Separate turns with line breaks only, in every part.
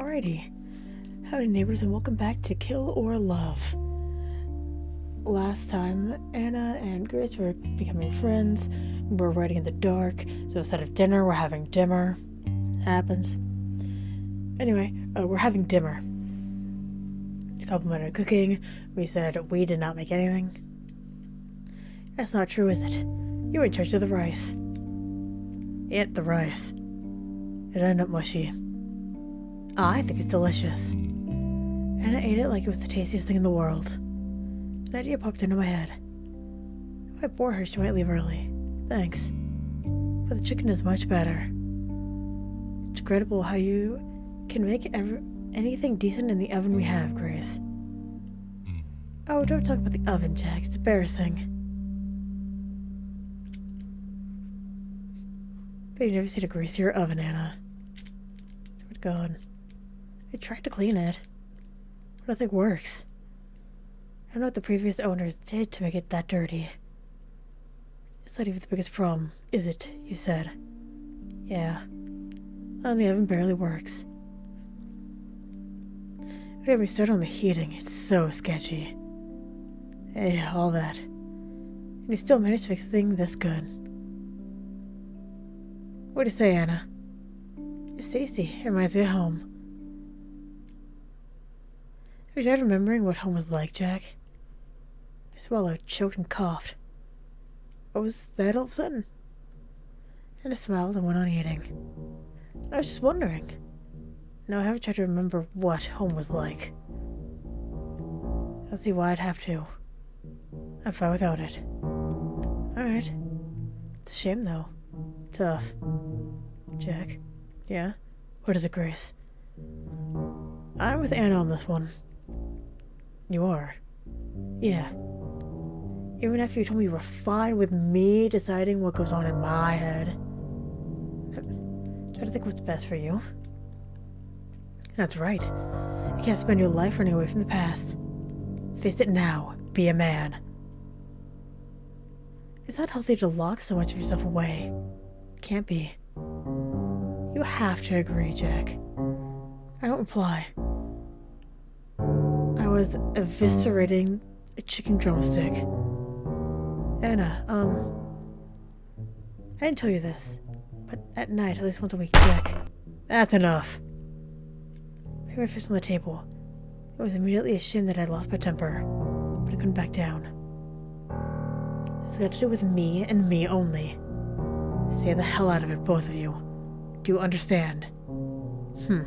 Alrighty. Howdy neighbors and welcome back to Kill or Love. Last time, Anna and Grace were becoming friends. We're riding in the dark, so instead of dinner, we're having dimmer. Happens. Anyway, we're having dimmer. You complimented cooking. We said we did not make anything. That's not true, is it? You were in charge of the rice. Eat the rice. It ended up mushy. I think it's delicious. Anna ate it like it was the tastiest thing in the world. An idea popped into my head. If I bore her, she might leave early. Thanks. But the chicken is much better. It's incredible how you can make anything decent in the oven we have, Grace. Oh, don't talk about the oven, Jack. It's embarrassing. But you've never seen a greasier oven, Anna. Swear to God. I tried to clean it, but nothing works. I don't know what the previous owners did to make it that dirty. It's not even the biggest problem, is it? You said. Yeah. And the oven barely works. We haven't started on the heating. It's so sketchy. Hey, all that. And you still managed to make something this good. What do you say, Anna? It's tasty. It reminds me of home. Have you tried remembering what home was like, Jack? I swallowed, choked, and coughed. What was that all of a sudden? And I smiled and went on eating. I was just wondering. No, I haven't tried to remember what home was like. I don't see why I'd have to. I'm fine without it. Alright. It's a shame, though. Tough. Jack? Yeah? What is it, Grace? I'm with Anna on this one. You are? Yeah. Even after you told me you were fine with me deciding what goes on in my head. Try to think what's best for you. That's right. You can't spend your life running away from the past. Face it now. Be a man. It's not healthy to lock so much of yourself away. Can't be. You have to agree, Jack. I don't reply. I was eviscerating a chicken drumstick. Anna, I didn't tell you this, but at night, at least once a week, Jack. That's enough. I hit my fist on the table. I was immediately ashamed that I'd lost my temper, but I couldn't back down. It's got to do with me and me only. Stay the hell out of it, both of you. Do you understand? Why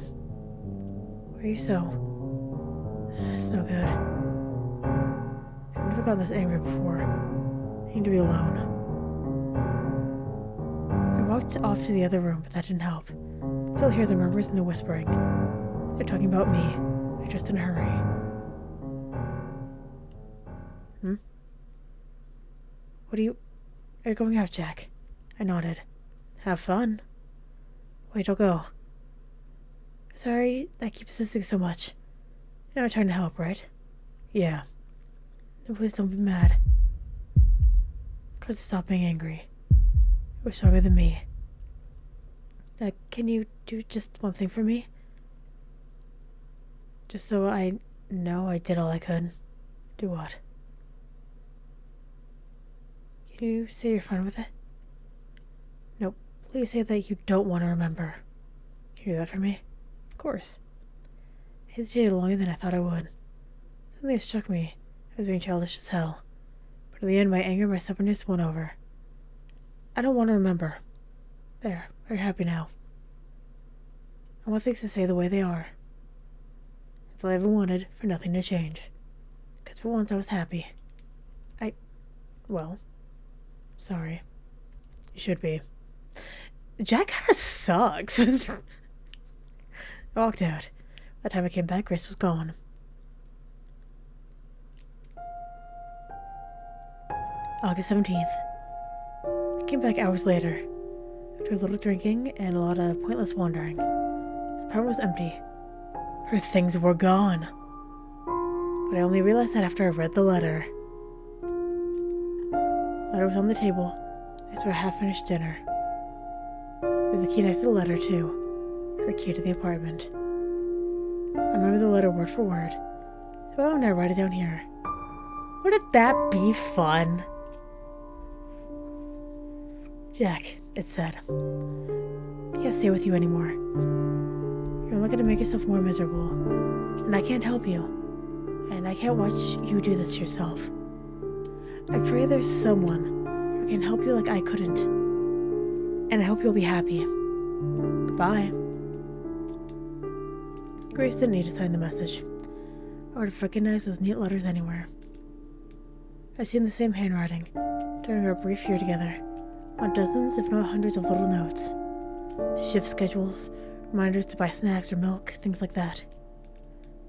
are you so good? I've never gotten this angry before. I need to be alone. I walked off to the other room, but that didn't help. I still hear the murmurs and the whispering. They're talking about me. They're just in a hurry. Are you going out, Jack? I nodded. Have fun. Wait, I'll go. Sorry, I keep insisting so much. You're not trying to help, right? Yeah. No, please don't be mad. Couldn't stop being angry. You're stronger than me. Can you do just one thing for me? Just so I know I did all I could. Do what? Can you say you're fine with it? Nope. Please say that you don't want to remember. Can you do that for me? Of course. I hesitated longer than I thought I would. Something struck me. I was being childish as hell. But in the end, my anger and my stubbornness won over. I don't want to remember. There. Are you happy now? I want things to stay the way they are. That's all I ever wanted, for nothing to change. Because for once I was happy. Well, sorry. You should be. Jack kinda sucks. I walked out. By the time I came back, Grace was gone. August 17th. I came back hours later. After a little drinking and a lot of pointless wandering. The apartment was empty. Her things were gone. But I only realized that after I read the letter. The letter was on the table next to a half-finished dinner. There's a key next to the letter, too. Her key to the apartment. I remember the letter word for word. So why don't I write it down here? Wouldn't that be fun? Jack, it said. I can't stay with you anymore. You're only going to make yourself more miserable. And I can't help you. And I can't watch you do this to yourself. I pray there's someone who can help you like I couldn't. And I hope you'll be happy. Goodbye. Grace didn't need to sign the message. I would have recognized those neat letters anywhere. I'd seen the same handwriting during our brief year together, on dozens if not hundreds of little notes. Shift schedules, reminders to buy snacks or milk, things like that.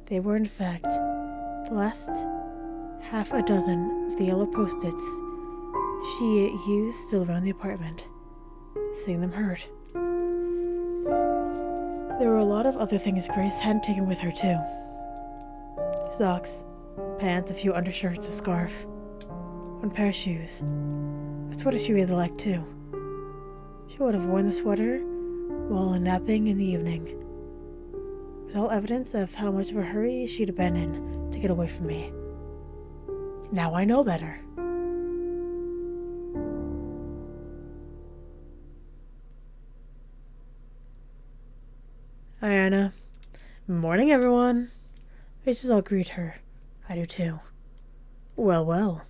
They were, in fact, the last half a dozen of the yellow post-its she used still around the apartment. Seeing them hurt. There were a lot of other things Grace hadn't taken with her, too. Socks, pants, a few undershirts, a scarf, one pair of shoes. A sweater she really liked, too. She would have worn the sweater while napping in the evening. It was all evidence of how much of a hurry she'd have been in to get away from me. Now I know better. Hi, Anna. Morning, everyone. Faces all greet her. I do too. Well, well.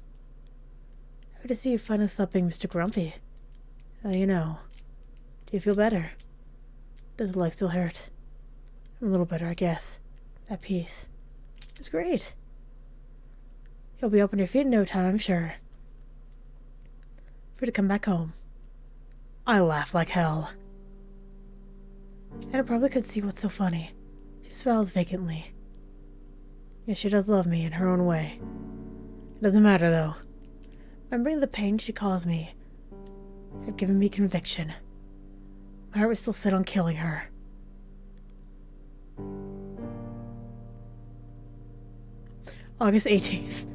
Happy to see you finally stop being Mr. Grumpy. You know. Do you feel better? Does the leg still hurt? I'm a little better, I guess. At peace. It's great. You'll be up on your feet in no time, I'm sure. Free to come back home. I laugh like hell. Anna probably could see what's so funny. She smiles vacantly. Yes, she does love me in her own way. It doesn't matter, though. Remembering the pain she caused me had given me conviction. My heart was still set on killing her. August 18th.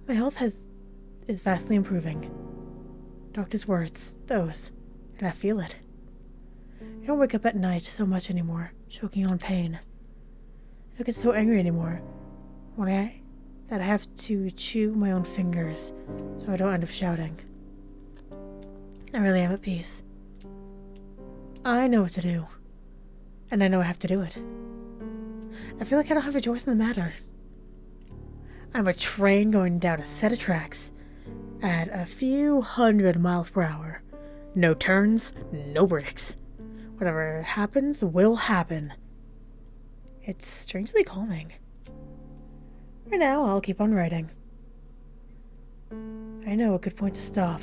My health is vastly improving. Doctor's words, those, and I feel it. I don't wake up at night so much anymore, choking on pain. I don't get so angry anymore that I have to chew my own fingers so I don't end up shouting. I really am at peace. I know what to do, and I know I have to do it. I feel like I don't have a choice in the matter. I'm a train going down a set of tracks at a few 100 miles per hour. No turns, no brakes. Whatever happens will happen. It's strangely calming. For now, I'll keep on writing. I know a good point to stop.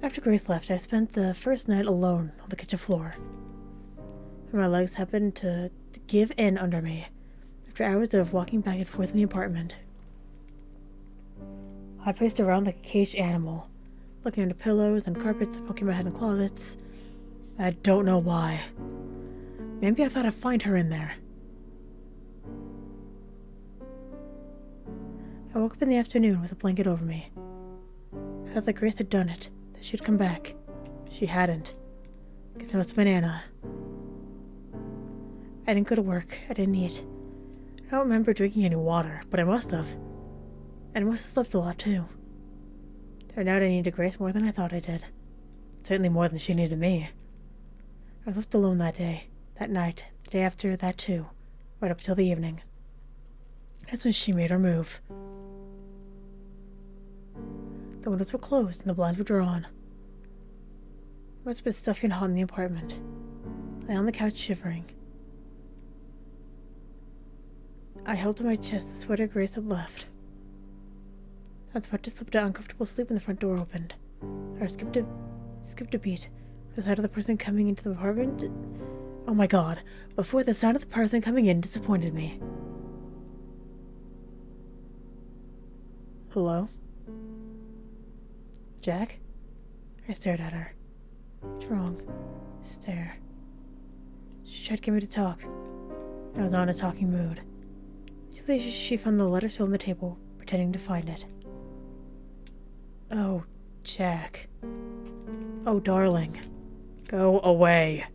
After Grace left, I spent the first night alone on the kitchen floor. And my legs happened to give in under me after hours of walking back and forth in the apartment. I paced around like a caged animal, looking under pillows and carpets, poking my head in closets. I don't know why. Maybe I thought I'd find her in there. I woke up in the afternoon with a blanket over me. I thought that Grace had done it, that she'd come back. She hadn't. Guess it must have been Anna. I didn't go to work. I didn't eat. I don't remember drinking any water, but I must have. And I must have slept a lot, too. Turned out I needed Grace more than I thought I did. Certainly more than she needed me. I was left alone that day, that night, the day after that, too, right up till the evening. That's when she made her move. The windows were closed and the blinds were drawn. It must have been stuffy and hot in the apartment. I lay on the couch shivering. I held to my chest the sweater Grace had left. I was about to slip to uncomfortable sleep when the front door opened. I skipped a beat. The sound of the person coming into the apartment. Oh my god, before the sound of the person coming in disappointed me. Hello? Jack? I stared at her. What's wrong? Stare. She tried to get me to talk. I was not in a talking mood. Usually she found the letter still on the table, pretending to find it. Oh, Jack. Oh, darling. Go away.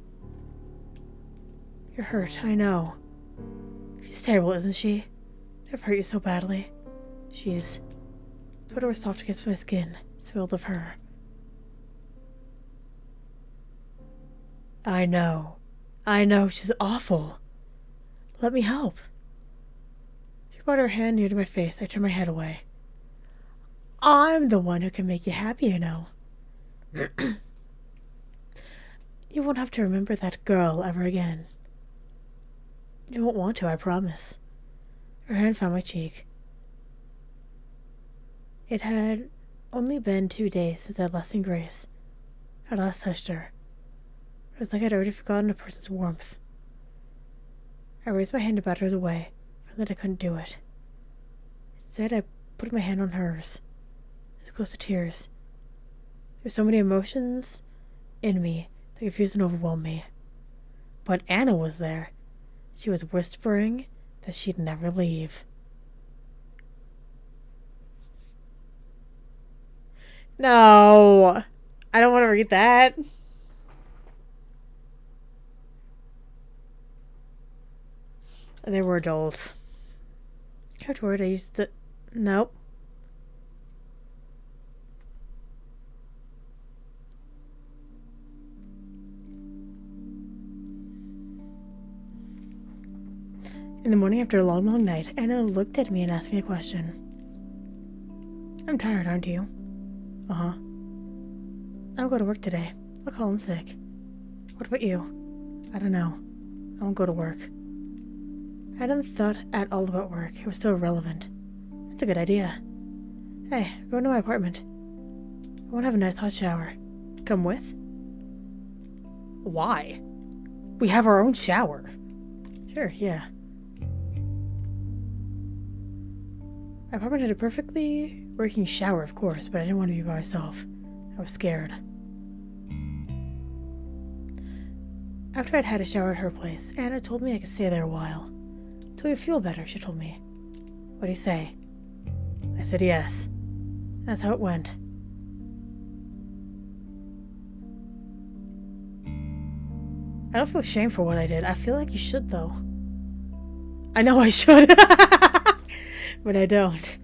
You're hurt, I know. She's terrible, isn't she? I've hurt you so badly. She's... Sweater was soft against my skin, spilled of her. I know. She's awful. Let me help. She brought her hand near to my face. I turned my head away. I'm the one who can make you happy, you know. You won't have to remember that girl ever again. You won't want to, I promise. Her hand found my cheek. It had only been 2 days since I'd last seen Grace. I'd last touched her. It was like I'd already forgotten a person's warmth. I raised my hand to bat hers away, found that I couldn't do it. Instead, I put my hand on hers. It was close to tears. There were so many emotions in me that confused and overwhelmed me. But Anna was there. She was whispering that she'd never leave. No! I don't want to read that. And they were adults. Afterward, I used to... Nope. In the morning after a long, long night, Anna looked at me and asked me a question. I'm tired, aren't you? Uh-huh. I don't go to work today. I'll call in sick. What about you? I don't know. I won't go to work. I hadn't thought at all about work. It was so irrelevant. That's a good idea. Hey, go into my apartment. I want to have a nice hot shower. Come with? Why? We have our own shower. Sure, yeah. My apartment had a perfectly working shower, of course, but I didn't want to be by myself. I was scared. After I'd had a shower at her place, Anna told me I could stay there a while. Till you feel better, she told me. What'd he say? I said yes. That's how it went. I don't feel shame for what I did. I feel like you should, though. I know I should. But I don't.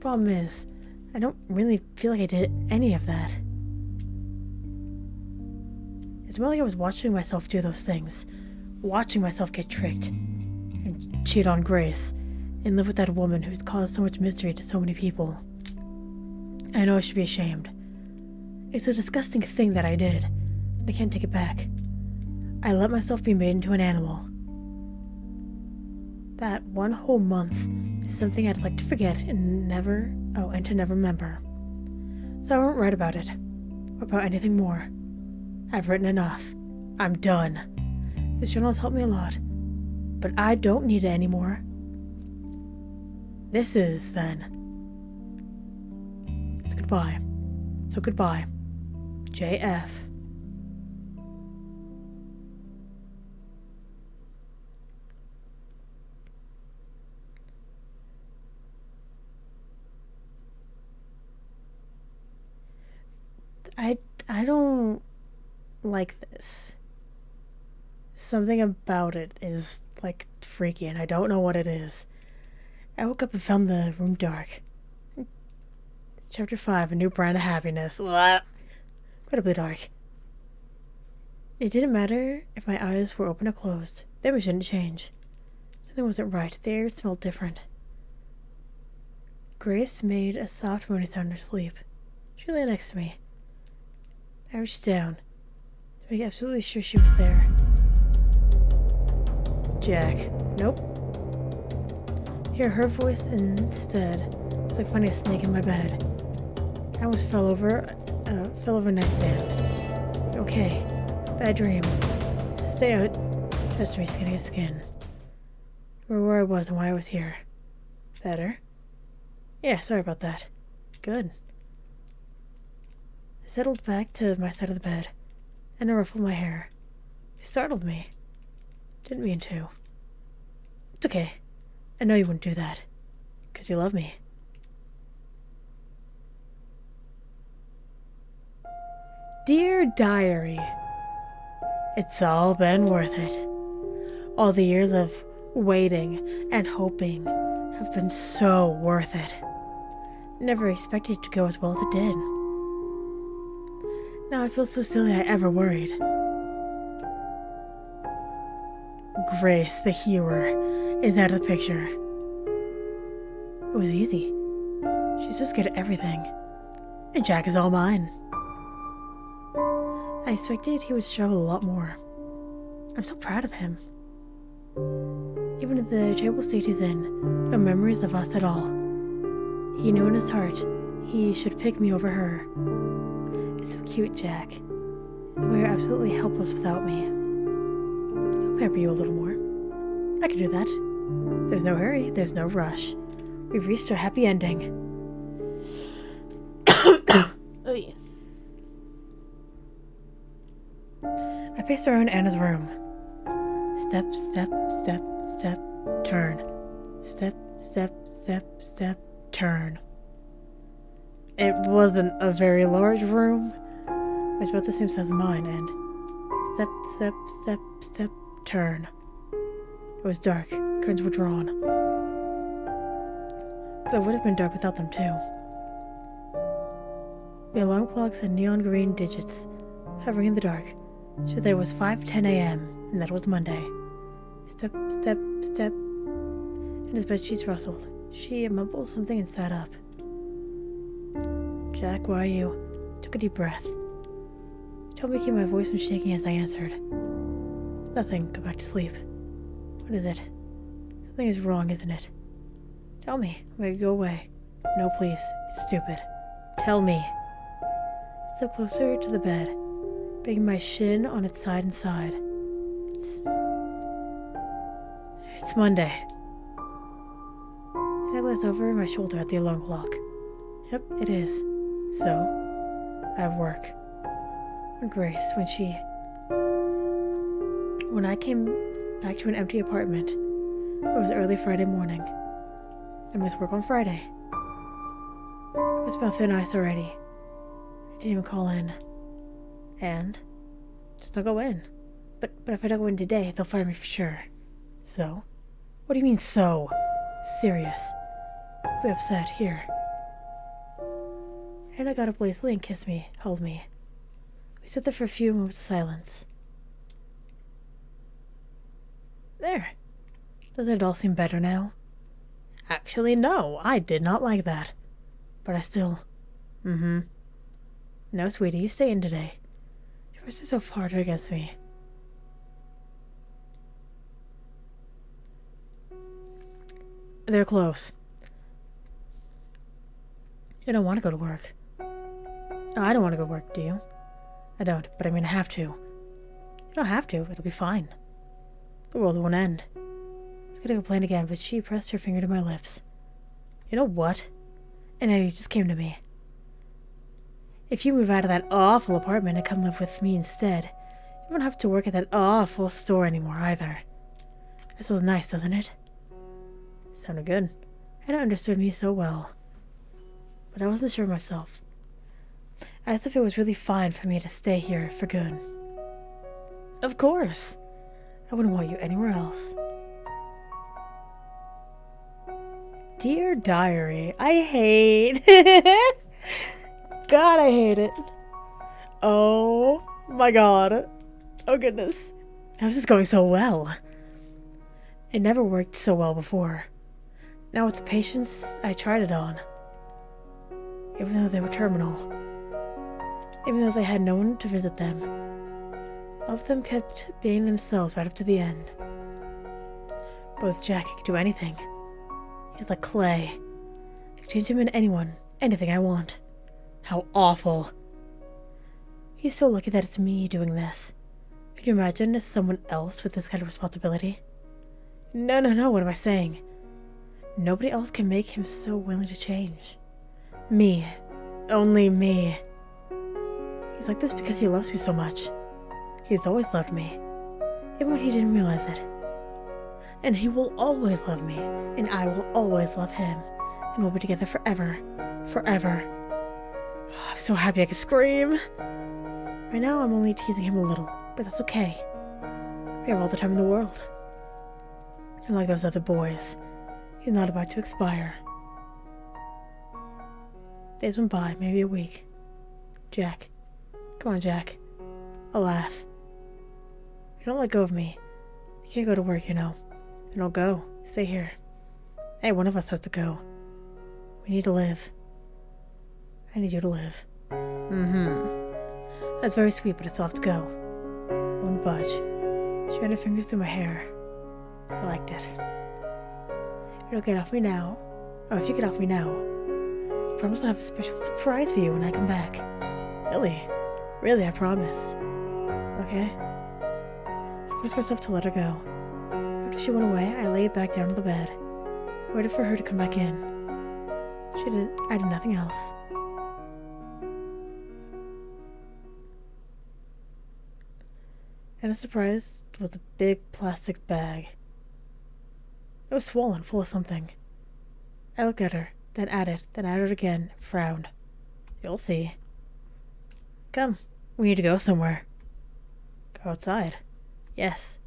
Problem is, I don't really feel like I did any of that. It's more like I was watching myself do those things. Watching myself get tricked. And cheat on Grace. And live with that woman who's caused so much misery to so many people. I know I should be ashamed. It's a disgusting thing that I did. And I can't take it back. I let myself be made into an animal. That one whole month is something I'd like to forget and to never remember. So I won't write about it, or about anything more. I've written enough. I'm done. This journal has helped me a lot, but I don't need it anymore. This is, then. It's goodbye. So goodbye. JF. I don't like this. Something about it is, like, freaky, and I don't know what it is. I woke up and found the room dark. Chapter 5, A New Brand of Happiness. Incredibly dark. It didn't matter if my eyes were open or closed. The image didn't change. Something wasn't right. The air smelled different. Grace made a soft moaning sound in her sleep. She lay next to me. I reached down to make absolutely sure she was there. Jack. Nope. Hear her voice instead. It was like finding a snake in my bed. I almost fell over a nightstand. Okay. Bad dream. Stay out. Touched me skin against skin. Remember where I was and why I was here. Better? Yeah, sorry about that. Good. I settled back to my side of the bed, and I ruffled my hair. She startled me. Didn't mean to. It's okay. I know you wouldn't do that. 'Cause you love me. Dear Diary, it's all been worth it. All the years of waiting and hoping have been so worth it. Never expected it to go as well as it did. Now I feel so silly I ever worried. Grace, the hewer, is out of the picture. It was easy. She's so scared of everything. And Jack is all mine. I expected he would struggle a lot more. I'm so proud of him. Even at the terrible state he's in, no memories of us at all. He knew in his heart he should pick me over her. It's so cute, Jack. The way you're absolutely helpless without me. I'll pamper you a little more. I can do that. There's no hurry, there's no rush. We've reached our happy ending. I paced around Anna's room. Step, step, step, step, turn. Step, step, step, step, turn. It wasn't a very large room. It was about the same size as mine, and step, step, step, step, turn. It was dark. Curtains were drawn. But it would have been dark without them, too. The alarm clocks had neon green digits hovering in the dark, so that it was 5:10 a.m., and that was Monday. Step, step, step. And his bedsheets rustled. She mumbled something and sat up. Jack, why are you? Took a deep breath. Told me to keep my voice from shaking as I answered. Nothing. Go back to sleep. What is it? Something is wrong, isn't it? Tell me. I'm going to go away. No, please. It's stupid. Tell me. I stepped closer to the bed, banging my shin on its side and side. It's Monday. And I glanced over my shoulder at the alarm clock. Yep, it is. So, I have work. And Grace, when I came back to an empty apartment, it was early Friday morning. I missed work on Friday. I was about thin ice already. I didn't even call in. And just don't go in. But if I don't go in today, they'll fire me for sure. So? What do you mean, so? Serious. I'll be upset. Here. Anna got up lazily and kissed me, held me. We stood there for a few moments of silence. There. Doesn't it all seem better now? Actually, no. I did not like that. But I still... No, sweetie, you stay in today. Your voice is so hard against me. They're close. You don't want to go to work. No, I don't want to go to work, do you? I don't, but I mean I have to. You don't have to, it'll be fine. The world won't end. I was gonna complain again, but she pressed her finger to my lips. You know what? An idea just came to me. If you move out of that awful apartment and come live with me instead, you won't have to work at that awful store anymore either. That sounds nice, doesn't it? Sounded good. Anna understood me so well. But I wasn't sure myself. I asked if it was really fine for me to stay here for good. Of course. I wouldn't want you anywhere else. Dear Diary, I hate God, I hate it. Oh my god. Oh goodness. How is this going so well? It never worked so well before. Now with the patients I tried it on. Even though they were terminal. Even though they had no one to visit them. All of them kept being themselves right up to the end. Both Jack could do anything. He's like clay. I could change him into anyone, anything I want. How awful. He's so lucky that it's me doing this. Could you imagine someone else with this kind of responsibility? No, what am I saying? Nobody else can make him so willing to change. Me. Only me. He's like this because he loves me so much. He's always loved me, even when he didn't realize it. And he will always love me, and I will always love him, and we'll be together forever. Forever. I'm so happy I can scream. Right now, I'm only teasing him a little, but that's okay. We have all the time in the world. Unlike those other boys, he's not about to expire. Days went by, maybe a week. Jack. Come on, Jack. I'll laugh. If you don't let go of me, you can't go to work, you know. And I'll go. Stay here. Hey, one of us has to go. We need to live. I need you to live. That's very sweet, but it's off to go. I won't budge. She ran her fingers through my hair. I liked it. If you don't get off me now, if you get off me now, I promise I'll have a special surprise for you when I come back. Really? Really, I promise. Okay? I forced myself to let her go. After she went away, I laid back down on the bed, waited for her to come back in. I did nothing else. And a surprise was a big plastic bag. It was swollen, full of something. I looked at her, then at it again, and frowned. You'll see. Come, we need to go somewhere. Go outside? Yes.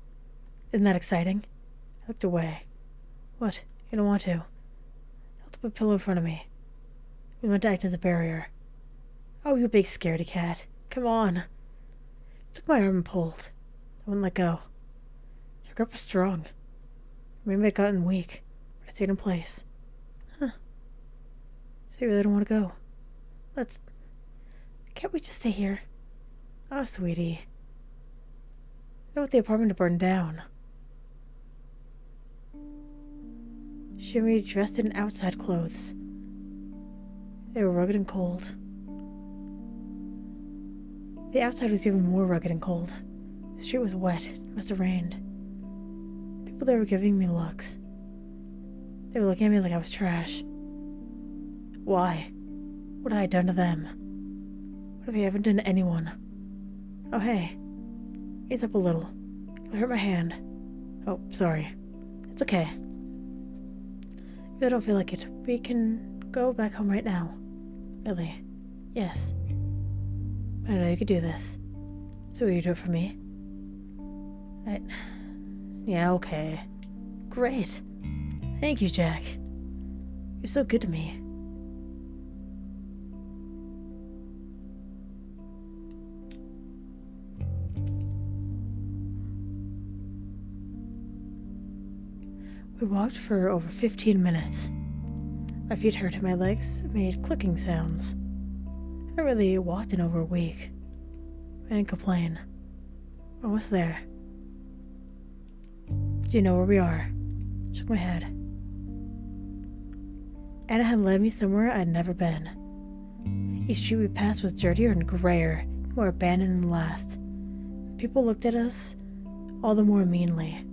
Isn't that exciting? I looked away. What? You don't want to? I held up a pillow in front of me. We went to act as a barrier. Oh, you big scaredy cat. Come on. She took my arm and pulled. I wouldn't let go. Her grip was strong. Maybe I'd gotten weak, but I stayed in place. Huh. So you really don't want to go? Can't we just stay here? Oh, sweetie. I don't want the apartment to burn down. She had me dressed in outside clothes. They were rugged and cold. The outside was even more rugged and cold. The street was wet. It must have rained. People there were giving me looks. They were looking at me like I was trash. Why? What had I done to them? What have I ever done to anyone? Oh, hey. Ease up a little. You'll hurt my hand. Oh, sorry. It's okay. If I don't feel like it, we can go back home right now. Really? Yes. I know you could do this. So will you do it for me? Yeah, okay. Great. Thank you, Jack. You're so good to me. We walked for over 15 minutes. My feet hurt and my legs made clicking sounds. I really walked in over a week. I didn't complain. Almost there. Do you know where we are? Shook my head. Anna had led me somewhere I'd never been. Each street we passed was dirtier and grayer, more abandoned than the last. People looked at us all the more meanly.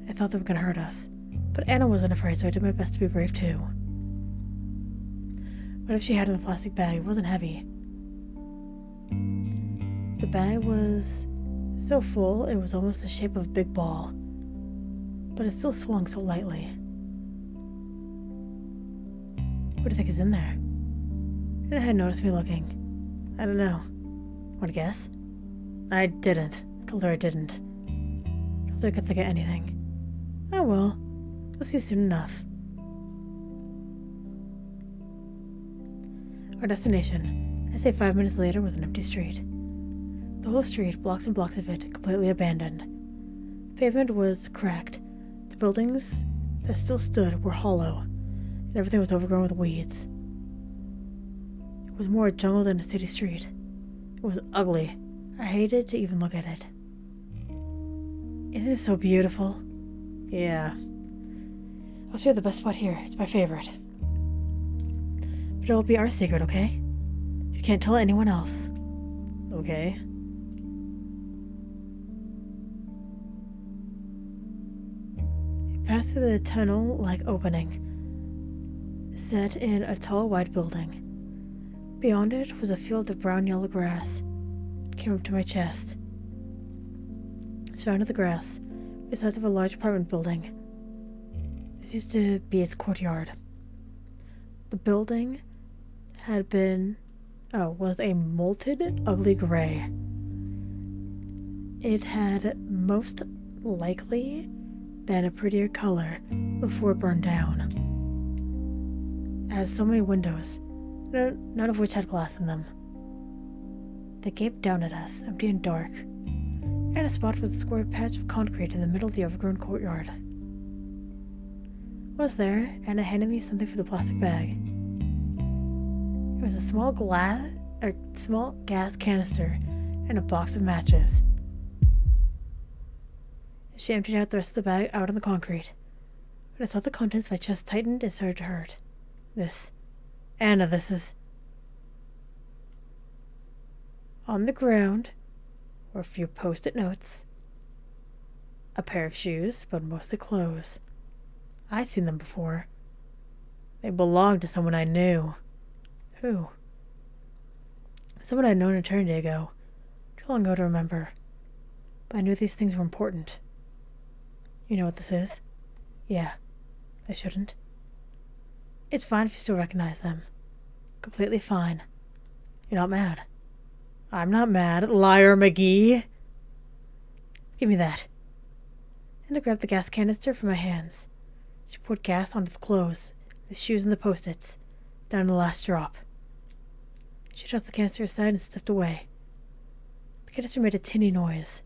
I thought they were going to hurt us, but Anna wasn't afraid, so I did my best to be brave too. What she had in the plastic bag wasn't heavy. The bag was so full it was almost the shape of a big ball, but it still swung so lightly. What do you think is in there? Anna had noticed me looking. I don't know. Want to guess? I didn't. I told her I didn't. I told her I could think of anything. Oh well, we'll see soon enough. Our destination, I say 5 minutes later, was an empty street. The whole street, blocks and blocks of it, completely abandoned. The pavement was cracked. The buildings that still stood were hollow, and everything was overgrown with weeds. It was more a jungle than a city street. It was ugly. I hated to even look at it. Isn't it so beautiful? Yeah. I'll show you the best spot here. It's my favorite. But it'll be our secret, okay? You can't tell anyone else. Okay. It passed through the tunnel-like opening, set in a tall, wide building. Beyond it was a field of brown-yellow grass. It came up to my chest. Surrounded the grass, the sides of a large apartment building. This used to be its courtyard. The building had been was a molted, ugly gray. It had most likely been a prettier color before it burned down. It has so many windows, none of which had glass in them. They gaped down at us, empty and dark, and a spot was a square patch of concrete in the middle of the overgrown courtyard. I was there, and handed me something for the plastic bag. It was a small gas canister and a box of matches. She emptied out the rest of the bag out on the concrete. When I saw the contents, my chest tightened and started to hurt. Anna, this is... On the ground were a few post-it notes, a pair of shoes, but mostly clothes. I'd seen them before. They belonged to someone I knew. Who? Someone I'd known an eternity ago. Too long ago to remember. But I knew these things were important. You know what this is? Yeah. I shouldn't. It's fine if you still recognize them. Completely fine. You're not mad. I'm not mad, liar McGee. Give me that. And I grabbed the gas canister from my hands. She poured gas onto the clothes, the shoes, and the post-its, down to the last drop. She tossed the canister aside and stepped away. The canister made a tinny noise,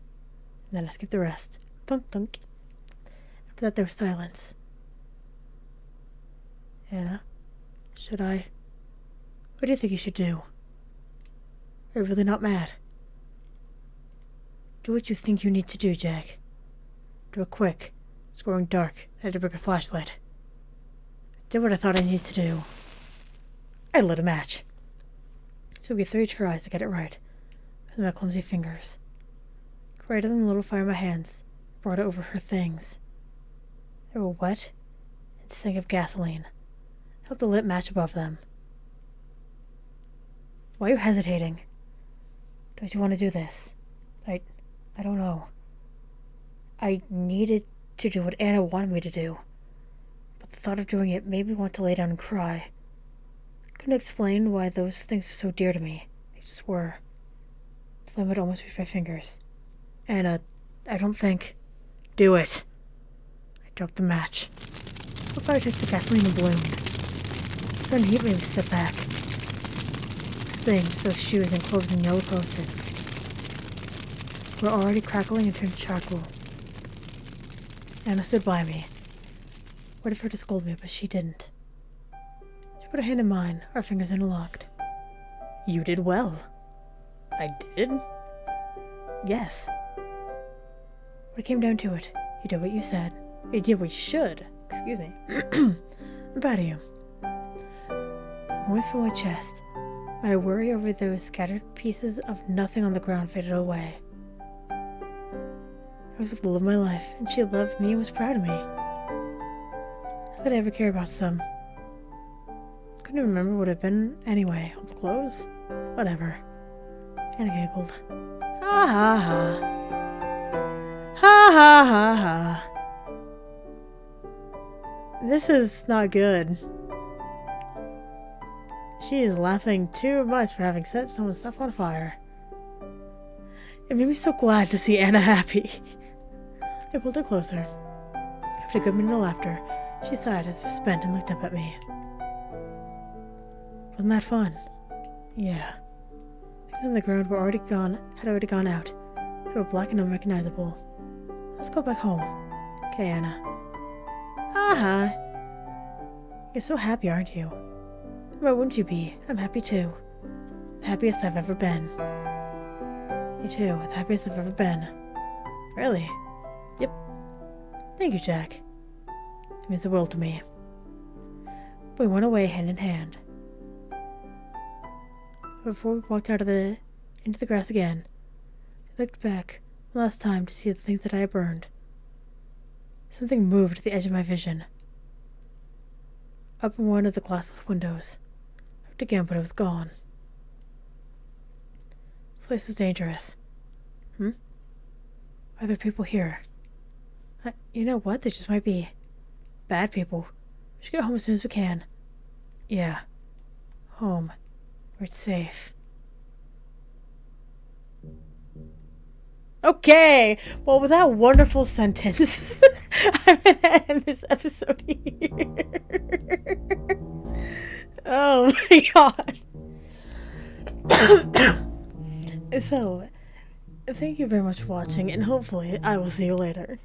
and then I skipped the rest. Thunk, thunk. After that, there was silence. Anna, should I? What do you think you should do? Are you really not mad? Do what you think you need to do, Jack. Do it quick. It's growing dark. I had to bring a flashlight. I did what I thought I needed to do. I lit a match. So we 3 tries to get it right, with my clumsy fingers. Greater than the little fire in my hands, brought it over her things. They were wet and stank of gasoline. I held the lit match above them. Why are you hesitating? Don't you want to do this? I don't know. I needed to do what Anna wanted me to do, but the thought of doing it made me want to lay down and cry. I couldn't explain why those things were so dear to me. They just were. The flame had almost reached my fingers. Anna, I don't think... Do it. I dropped the match. The fire touched the gasoline and ballooned. The sudden heat made me step back. Those things, those shoes and clothes and yellow post-its, were already crackling and turned to charcoal. Anna stood by me, waited for her to scold me, but she didn't. She put her hand in mine, our fingers interlocked. You did well. I did? Yes. When it came down to it, you did what you said. You did what you should. Excuse me. I'm proud of you. A warmth from my chest. My worry over those scattered pieces of nothing on the ground faded away. I was with the love of my life, and she loved me and was proud of me. How could I ever care about some? Couldn't even remember what it had been anyway. All the clothes? Whatever. And I giggled. Ha ha ha. Ha ha ha ha. This is not good. She is laughing too much for having set someone's stuff on fire. It made me so glad to see Anna happy. I pulled her closer. After a good minute of laughter, she sighed as if spent and looked up at me. Wasn't that fun? Yeah. Things on the ground had already gone out. They were black and unrecognizable. Let's go back home. Okay, Anna. Aha! You're so happy, aren't you? Why wouldn't you be? I'm happy too. The happiest I've ever been. Me too, the happiest I've ever been. Really? Yep. Thank you, Jack. It means the world to me. We went away hand in hand. Before we walked into the grass again, I looked back one last time to see the things that I had burned. Something moved at the edge of my vision. Up in one of the glassless windows. I looked again, but it was gone. This place is dangerous. Are there people here? You know what? There just might be bad people. We should get home as soon as we can. Yeah. Home. Where it's safe. Okay, well, with that wonderful sentence, I'm gonna end this episode here. Oh my god. So, thank you very much for watching, and hopefully I will see you later.